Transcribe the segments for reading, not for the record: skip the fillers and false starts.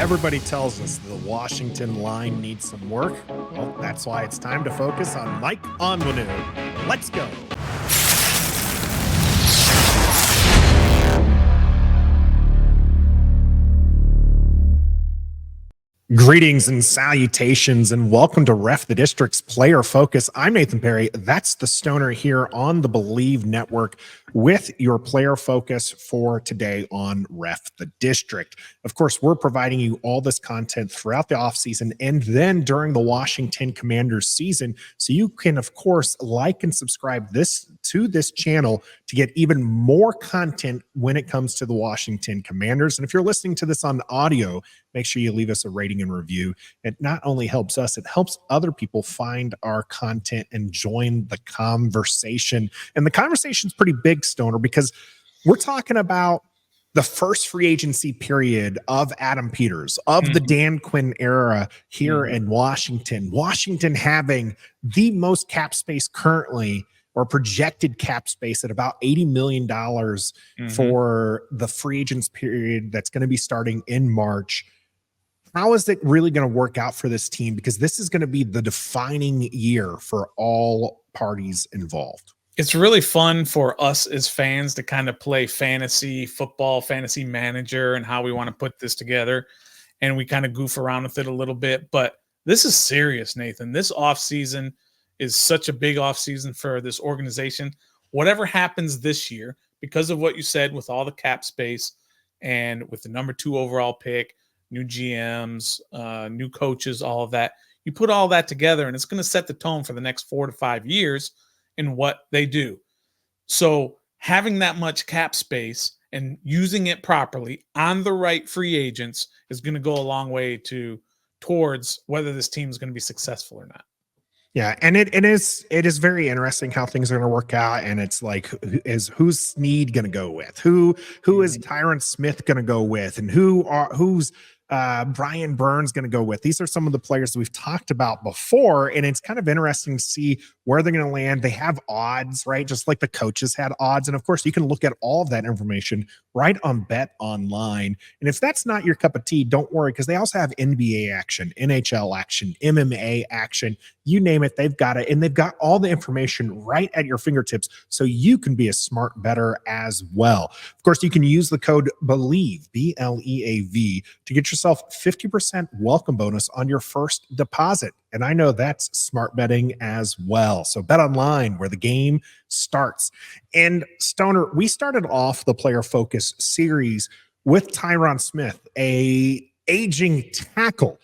Everybody tells us the Washington line needs some work. Well, that's why it's time to focus on Mike Onwenu. Let's go. Greetings and salutations, and welcome to Ref the District's Player Focus. I'm Nathan Perry. That's the Stoner here on the Believe Network with your player focus for today on Ref the District. Of course, we're providing you all this content throughout the offseason and then during the Washington Commanders season. So you can, of course, like and subscribe to this channel to get even more content when it comes to the Washington Commanders. And if you're listening to this on audio, make sure you leave us a rating and review. It not only helps us, it helps other people find our content and join the conversation. And the conversation's pretty big, Stoner, because we're talking about the first free agency period of Adam Peters, of the Dan Quinn era here in Washington. Washington having the most cap space currently, or projected cap space at about $80 million for the free agents period that's going to be starting in March. How is it really going to work out for this team? Because this is going to be the defining year for all parties involved. It's really fun for us as fans to kind of play fantasy football, fantasy manager, and how we want to put this together. And we kind of goof around with it a little bit. But this is serious, Nathan. This offseason is such a big offseason for this organization. Whatever happens this year, because of what you said with all the cap space and with the number 2 overall pick, new GMs, new coaches, all of that, you put all that together and it's going to set the tone for the next 4 to 5 years in what they do. So having that much cap space and using it properly on the right free agents is going to go a long way towards whether this team is going to be successful or not. Yeah, and it is very interesting how things are going to work out, and it's like, who's Snead going to go with? Who is Tyron Smith going to go with, and who's Brian Burns going to go with? These are some of the players that we've talked about before, and it's kind of interesting to see where they're going to land. They have odds, right? Just like the coaches had odds. And of course, you can look at all of that information right on Bet Online. And if that's not your cup of tea, don't worry, because they also have NBA action, NHL action, MMA action, you name it, they've got it. And they've got all the information right at your fingertips, so you can be a smart bettor as well. Of course, you can use the code BELIEVE, BLEAV, to get yourself 50% welcome bonus on your first deposit. And I know that's smart betting as well. So Bet Online, where the game starts. And Stoner, we started off the Player Focus series with Tyron Smith, a aging tackle.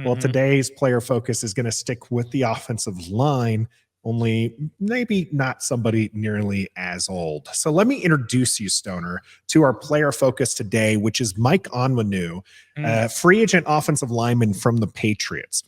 Well, today's Player Focus is going to stick with the offensive line, only maybe not somebody nearly as old. So let me introduce you, Stoner, to our Player Focus today, which is Mike Onwenu, free agent offensive lineman from the Patriots.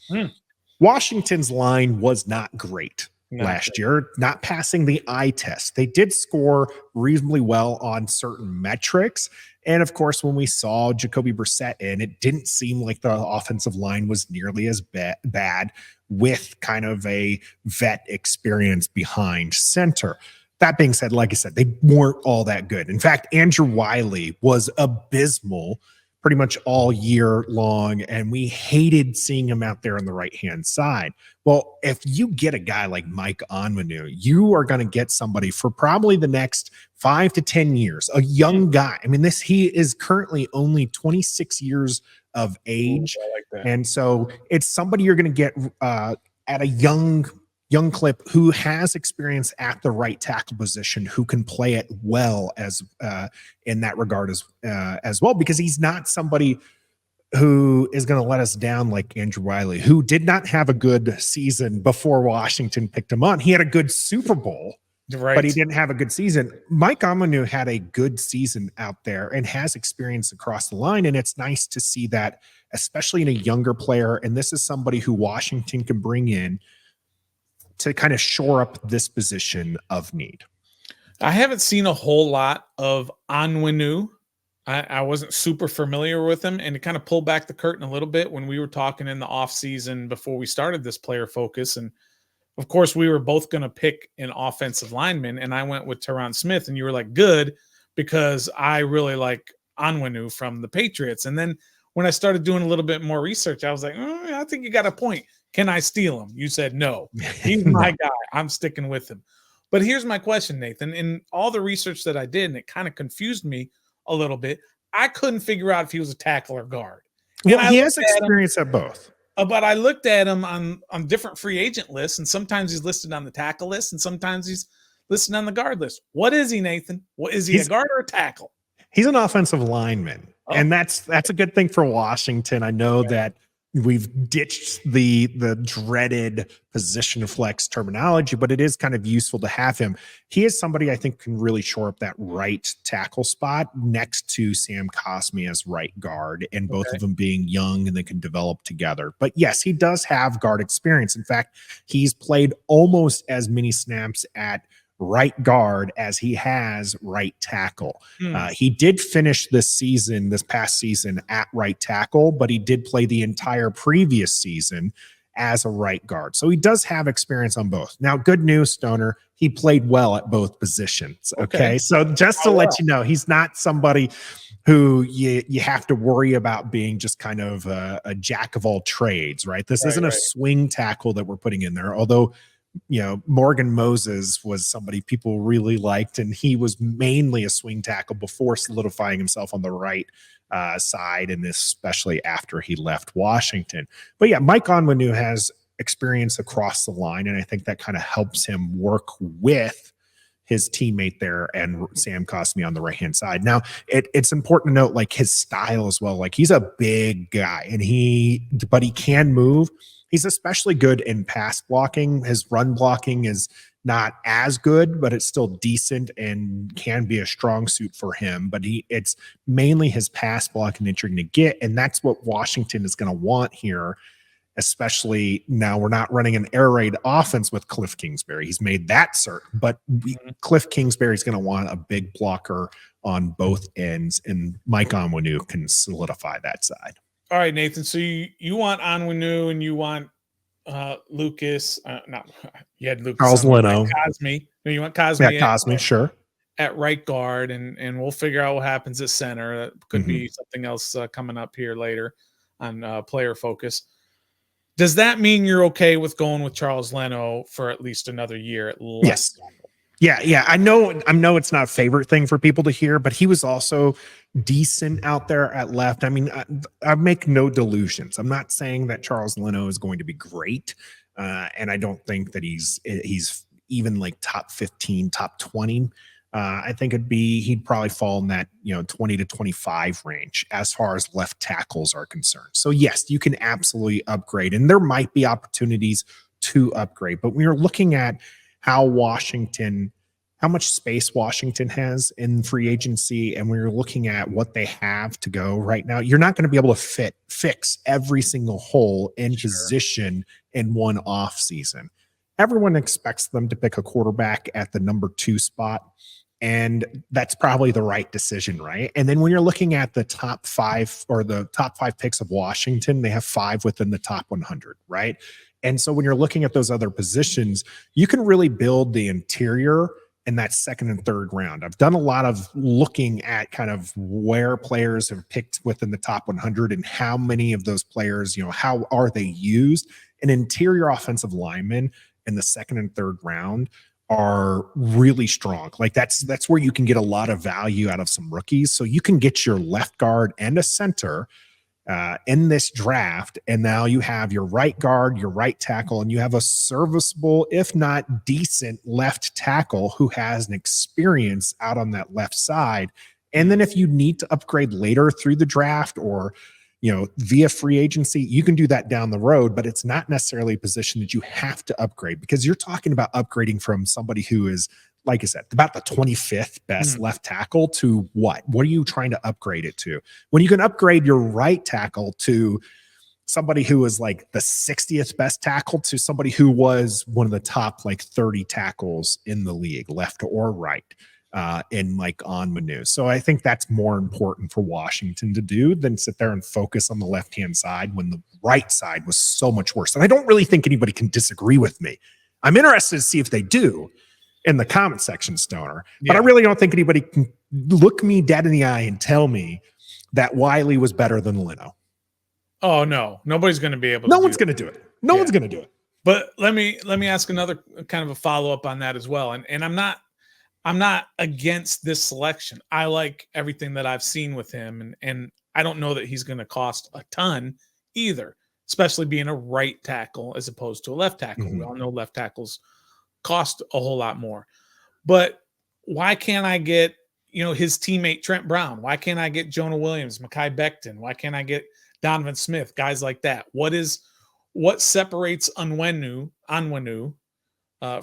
Washington's line was not great last year, not passing the eye test. They did score reasonably well on certain metrics. And of course, when we saw Jacoby Brissett in, it didn't seem like the offensive line was nearly as bad with kind of a vet experience behind center. That being said, like I said, they weren't all that good. In fact, Andrew Wiley was abysmal pretty much all year long, and we hated seeing him out there on the right-hand side. Well, if you get a guy like Mike Onwenu, you are going to get somebody for probably the next 5 to 10 years, a young guy. I mean, he is currently only 26 years of age. I like that. And so it's somebody you're going to get at a young clip who has experience at the right tackle position, who can play it well as in that regard as well, because he's not somebody who is going to let us down like Andrew Wiley, who did not have a good season before Washington picked him on. He had a good Super Bowl, but he didn't have a good season. Mike Onwenu had a good season out there and has experience across the line, and it's nice to see that, especially in a younger player. And this is somebody who Washington can bring in to kind of shore up this position of need. I haven't seen a whole lot of Onwenu. I wasn't super familiar with him, and to kind of pull back the curtain a little bit when we were talking in the offseason before we started this Player Focus. And of course, we were both going to pick an offensive lineman, and I went with Tyron Smith, and you were like, good, because I really like Onwenu from the Patriots. And then when I started doing a little bit more research, I was like, I think you got a point. Can I steal him? You said no. He's my guy. I'm sticking with him. But here's my question, Nathan. In all the research that I did, and it kind of confused me a little bit, I couldn't figure out if he was a tackle or guard. Well, he has experience at both. But I looked at him on different free agent lists, and sometimes he's listed on the tackle list, and sometimes he's listed on the guard list. What is he, Nathan? What is he, a guard or a tackle? He's an offensive lineman, and that's a good thing for Washington. I know that we've ditched the dreaded position flex terminology, but it is kind of useful to have him. He is somebody I think can really shore up that right tackle spot next to Sam Cosmi as right guard, and both of them being young and they can develop together. But yes, he does have guard experience. In fact, he's played almost as many snaps at right guard as he has right tackle. He did finish this past season at right tackle, but he did play the entire previous season as a right guard. So he does have experience on both. Now, good news, Stoner, he played well at both positions. Okay. So just to let you know, he's not somebody who you have to worry about being just kind of a jack of all trades, right? This isn't a swing tackle that we're putting in there, although Morgan Moses was somebody people really liked, and he was mainly a swing tackle before solidifying himself on the right side, and especially after he left Washington. But yeah, Mike Onwenu has experience across the line, and I think that kind of helps him work with his teammate there and Sam Cosmi on the right-hand side. Now, it's important to note like his style as well. Like he's a big guy, but he can move. He's especially good in pass blocking. His run blocking is not as good, but it's still decent and can be a strong suit for him. But it's mainly his pass blocking that you're going to get, and that's what Washington is going to want here, especially now we're not running an air raid offense with Cliff Kingsbury. He's made that certain, but Cliff Kingsbury is going to want a big blocker on both ends, and Mike Onwenu can solidify that side. All right, Nathan. So you want Onwenu and you want Lucas. You had Lucas. Charles Leno. Cosmi. No, you want Cosmi. Yeah, Cosmi, sure. At right guard, and we'll figure out what happens at center. That could be something else coming up here later on player focus. Does that mean you're okay with going with Charles Leno for at least another year at left? Yes. Yeah. I know it's not a favorite thing for people to hear, but he was also decent out there at left. I mean, I make no delusions. I'm not saying that Charles Leno is going to be great. And I don't think that he's even like top 15, top 20. I think he'd probably fall in that, 20 to 25 range as far as left tackles are concerned. So yes, you can absolutely upgrade, and there might be opportunities to upgrade, but when you're looking at how much space Washington has in free agency, and when you're looking at what they have to go right now, you're not going to be able to fix every single hole in position in one off season. Everyone expects them to pick a quarterback at the number 2 spot, and that's probably the right decision, right? And then when you're looking at the top 5 or the top 5 picks of Washington, they have 5 within the top 100, right? And so when you're looking at those other positions, you can really build the interior in that second and third round. I've done a lot of looking at kind of where players have picked within the top 100 and how many of those players, how are they used? An interior offensive lineman in the second and third round are really strong. Like that's where you can get a lot of value out of some rookies. So you can get your left guard and a center in this draft, and now you have your right guard, your right tackle, and you have a serviceable, if not decent, left tackle who has an experience out on that left side. And then if you need to upgrade later through the draft or via free agency, you can do that down the road, but it's not necessarily a position that you have to upgrade, because you're talking about upgrading from somebody who is, like I said, about the 25th best left tackle to what? What are you trying to upgrade it to? When you can upgrade your right tackle to somebody who is like the 60th best tackle to somebody who was one of the top 30 tackles in the league, left or right, in Mike Onwenu. So I think that's more important for Washington to do than sit there and focus on the left-hand side when the right side was so much worse. And I don't really think anybody can disagree with me. I'm interested to see if they do in the comment section, Stoner. But I really don't think anybody can look me dead in the eye and tell me that Wiley was better than Leno. Oh no, nobody's going to be able. No to one's do going to do it. No one's going to do it. But let me ask another kind of a follow up on that as well. And I'm not against this selection. I like everything that I've seen with him, and I don't know that he's going to cost a ton either, especially being a right tackle as opposed to a left tackle. We all know left tackles cost a whole lot more. But why can't I get, his teammate Trent Brown? Why can't I get Jonah Williams, Mekhi Becton? Why can't I get Donovan Smith, guys like that? What separates Onwenu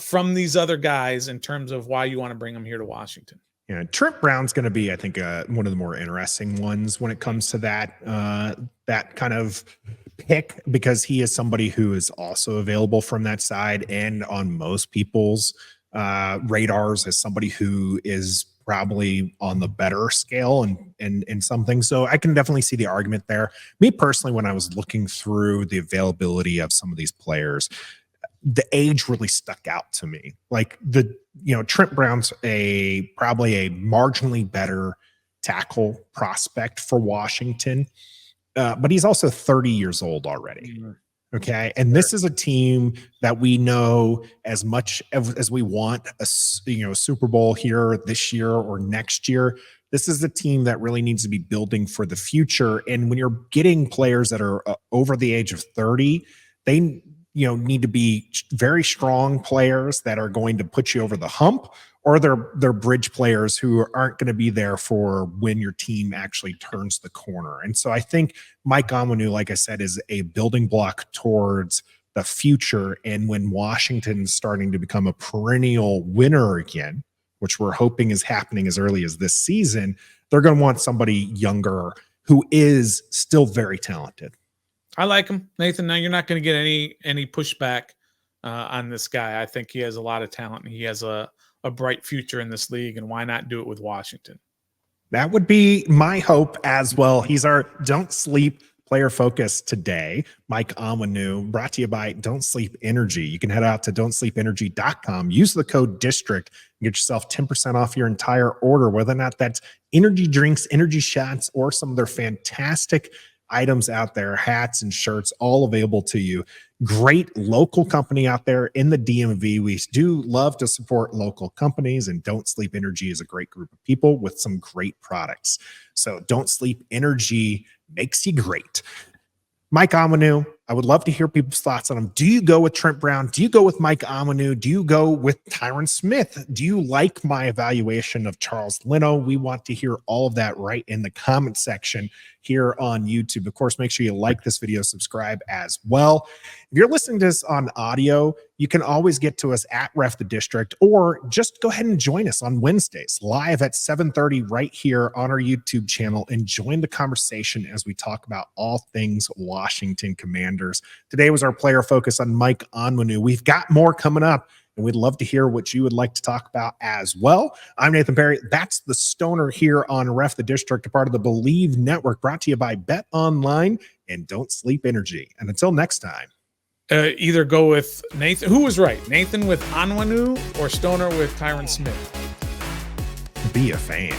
from these other guys in terms of why you want to bring them here to Washington? Yeah, Trent Brown's going to be, I think, one of the more interesting ones when it comes to that kind of pick, because he is somebody who is also available from that side and on most people's radars as somebody who is probably on the better scale and something. So I can definitely see the argument there. Me personally, when I was looking through the availability of some of these players, the age really stuck out to me. Like Trent Brown's probably a marginally better tackle prospect for Washington, but he's also 30 years old already. Okay. And this is a team that we know, as much as we want a Super Bowl here this year or next year, this is a team that really needs to be building for the future. And when you're getting players that are over the age of 30, they need to be very strong players that are going to put you over the hump, or they're bridge players who aren't going to be there for when your team actually turns the corner. And so I think Mike Onwenu, like I said, is a building block towards the future. And when Washington's starting to become a perennial winner again, which we're hoping is happening as early as this season, they're going to want somebody younger who is still very talented. I like him, Nathan. Now you're not going to get any pushback on this guy. I think he has a lot of talent, and he has a bright future in this league. And why not do it with Washington? That would be my hope as well. He's our Don't Sleep player focus today. Mike Onwenu, brought to you by Don't Sleep Energy. You can head out to don'tsleepenergy.com. Use the code DISTRICT and get yourself 10% off your entire order, whether or not that's energy drinks, energy shots, or some of their fantastic items out there, hats and shirts, all available to you. Great local company out there in the DMV. We do love to support local companies, and Don't Sleep Energy is a great group of people with some great products. So Don't Sleep Energy makes you great. Mike Onwenu, I would love to hear people's thoughts on him. Do you go with Trent Brown? Do you go with Mike Onwenu? Do you go with Tyron Smith? Do you like my evaluation of Charles Leno? We want to hear all of that right in the comment section here on YouTube. Of course, make sure you like this video, subscribe as well. If you're listening to this on audio, you can always get to us at Ref the District, or just go ahead and join us on Wednesdays live at 7:30 right here on our YouTube channel, and join the conversation as we talk about all things Washington Commanders. Today was our player focus on Mike Onwenu. We've got more coming up, and we'd love to hear what you would like to talk about as well. I'm Nathan Perry. That's the Stoner here on Ref the District, a part of the Believe Network, brought to you by Bet Online and Don't Sleep Energy. And until next time. Either go with Nathan. Who was right? Nathan with Onwenu, or Stoner with Tyron Smith? Be a fan.